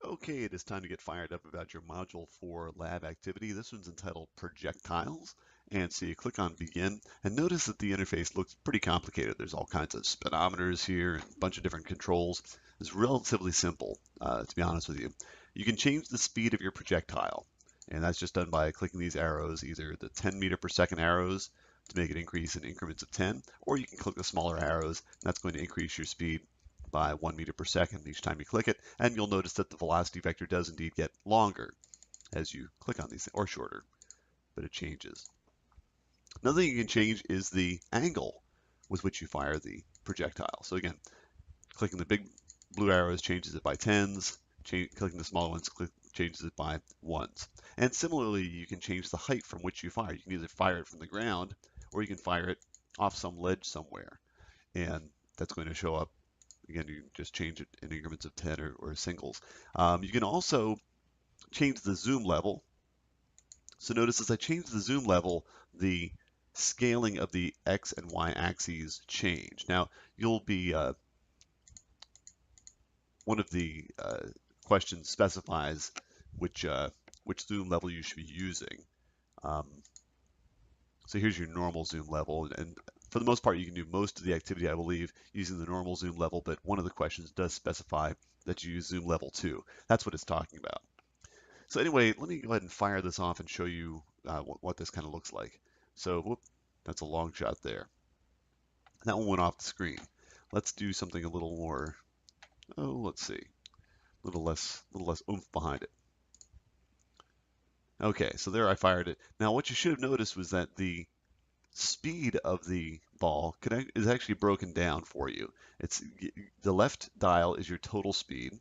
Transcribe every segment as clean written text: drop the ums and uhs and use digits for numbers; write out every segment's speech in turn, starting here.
Okay, it is time to get fired up about your Module 4 lab activity. This one's entitled Projectiles. And so you click on Begin, and notice that the interface looks pretty complicated. There's all kinds of speedometers here, and a bunch of different controls. It's relatively simple, to be honest with you. You can change the speed of your projectile, and that's just done by clicking these arrows, either the 10 meter per second arrows to make it increase in increments of 10, or you can click the smaller arrows, and that's going to increase your speed by 1 meter per second each time you click it, and you'll notice that the velocity vector does indeed get longer as you click on these, or shorter, but it changes. Another thing you can change is the angle with which you fire the projectile. So again, clicking the big blue arrows changes it by tens, clicking the small ones changes it by ones. And similarly, you can change the height from which you fire. You can either fire it from the ground, or you can fire it off some ledge somewhere, and that's going to show up. Again, you can just change it in increments of 10 or singles. You can also change the zoom level. So notice as I change the zoom level, the scaling of the X and Y axes change. Now, you'll be, one of the questions specifies which zoom level you should be using. So here's your normal zoom level, and for the most part, you can do most of the activity, I believe, using the normal zoom level, but one of the questions does specify that you use zoom level 2. That's what it's talking about. So anyway, let me go ahead and fire this off and show you what this kind of looks like. So, whoop, that's a long shot there. That one went off the screen. Let's do something a little more, let's see, a little less oomph behind it. Okay, so there I fired it. Now what you should have noticed was that the speed of the ball is actually broken down for you. It's the left dial is your total speed,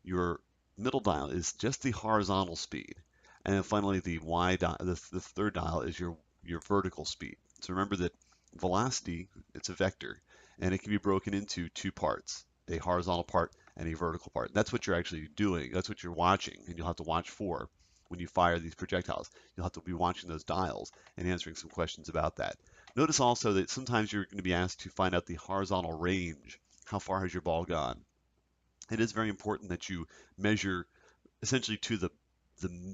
your middle dial is just the horizontal speed, and then finally the Y dial, the third dial is your vertical speed. So remember that velocity, it's a vector, and it can be broken into two parts, a horizontal part and a vertical part. That's what you're actually doing. That's what you're watching, and you'll have to watch for when you fire these projectiles. You'll have to be watching those dials and answering some questions about that. Notice also that sometimes you're going to be asked to find out the horizontal range. How far has your ball gone? It is very important that you measure essentially to the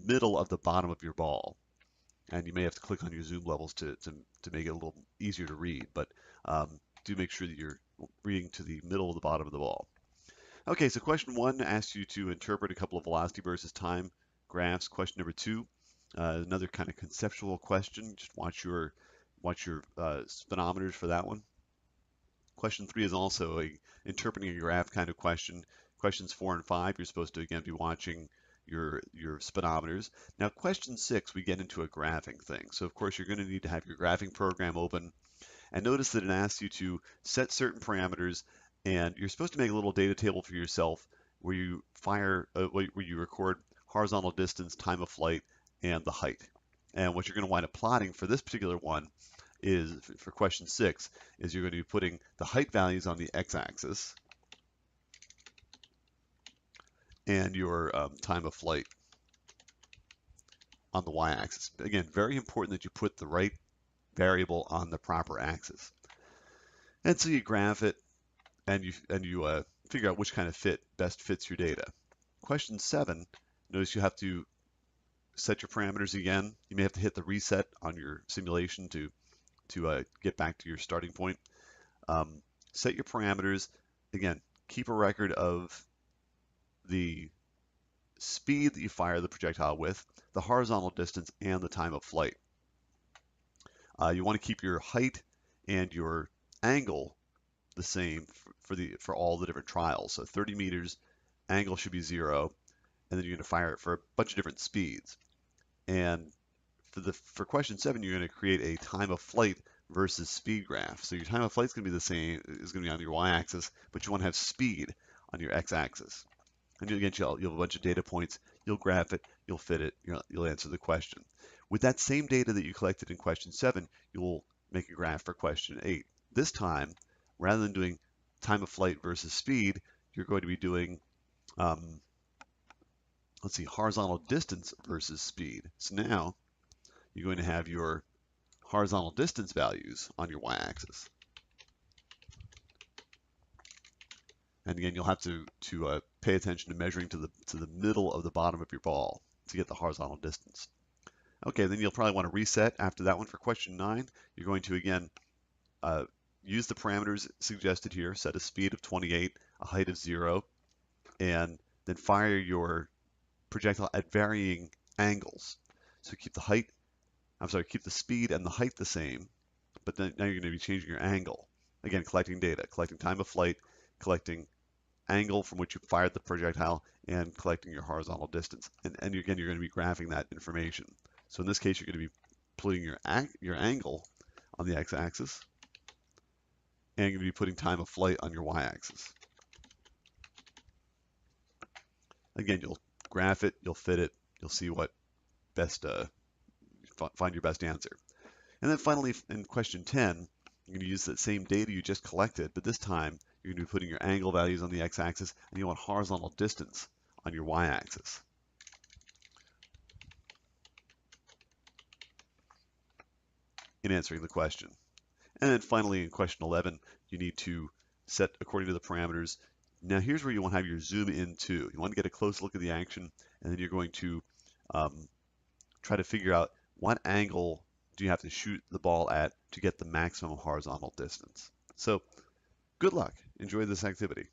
middle of the bottom of your ball. And you may have to click on your zoom levels to make it a little easier to read, but do make sure that you're reading to the middle of the bottom of the ball. Okay, so question 1 asks you to interpret a couple of velocity versus time graphs. Question number 2, another kind of conceptual question. Just watch your speedometers for that one. Question 3 is also a interpreting a graph kind of question. Questions 4 and 5, you're supposed to again be watching your speedometers. Now question 6, we get into a graphing thing. So of course you're going to need to have your graphing program open, and notice that it asks you to set certain parameters, and you're supposed to make a little data table for yourself where you where you record horizontal distance, time of flight, and the height. And what you're going to wind up plotting for this particular one is, for question 6, is you're going to be putting the height values on the x-axis and your time of flight on the y-axis. Again, very important that you put the right variable on the proper axis. And so you graph it, and you figure out which kind of best fits your data. Question 7, notice you have to set your parameters again. You may have to hit the reset on your simulation to get back to your starting point. Set your parameters. Again, keep a record of the speed that you fire the projectile with, the horizontal distance, and the time of flight. You want to keep your height and your angle the same for all the different trials. So 30 meters, angle should be 0, and then you're going to fire it for a bunch of different speeds. And for question 7, you're going to create a time of flight versus speed graph. So your time of flight is going to be the same, is going to be on your y-axis, but you want to have speed on your x-axis. And again, you'll have a bunch of data points. You'll graph it, you'll fit it, you'll answer the question. With that same data that you collected in question 7, you'll make a graph for question 8. This time, rather than doing time of flight versus speed, you're going to be doing, let's see, horizontal distance versus speed. So now you're going to have your horizontal distance values on your y-axis. And again, you'll have to pay attention to measuring to the middle of the bottom of your ball to get the horizontal distance. Okay, then you'll probably want to reset after that one for question 9. You're going to again use the parameters suggested here, set a speed of 28, a height of 0, and then fire your projectile at varying angles. So keep keep the speed and the height the same, but then now you're going to be changing your angle. Again, collecting data, collecting time of flight, collecting angle from which you fired the projectile, and collecting your horizontal distance. And again, you're going to be graphing that information. So in this case, you're going to be putting your angle on the x-axis, and you're going to be putting time of flight on your y-axis. Again, you'll graph it, you'll fit it, you'll see what best find your best answer. And then finally, in question 10, you're going to use that same data you just collected, but this time you're going to be putting your angle values on the x-axis, and you want horizontal distance on your y-axis. In answering the question. And then finally, in question 11, you need to set according to the parameters. Now here's where you want to have your zoom in too. You want to get a close look at the action, and then you're going to try to figure out what angle do you have to shoot the ball at to get the maximum horizontal distance. So good luck. Enjoy this activity.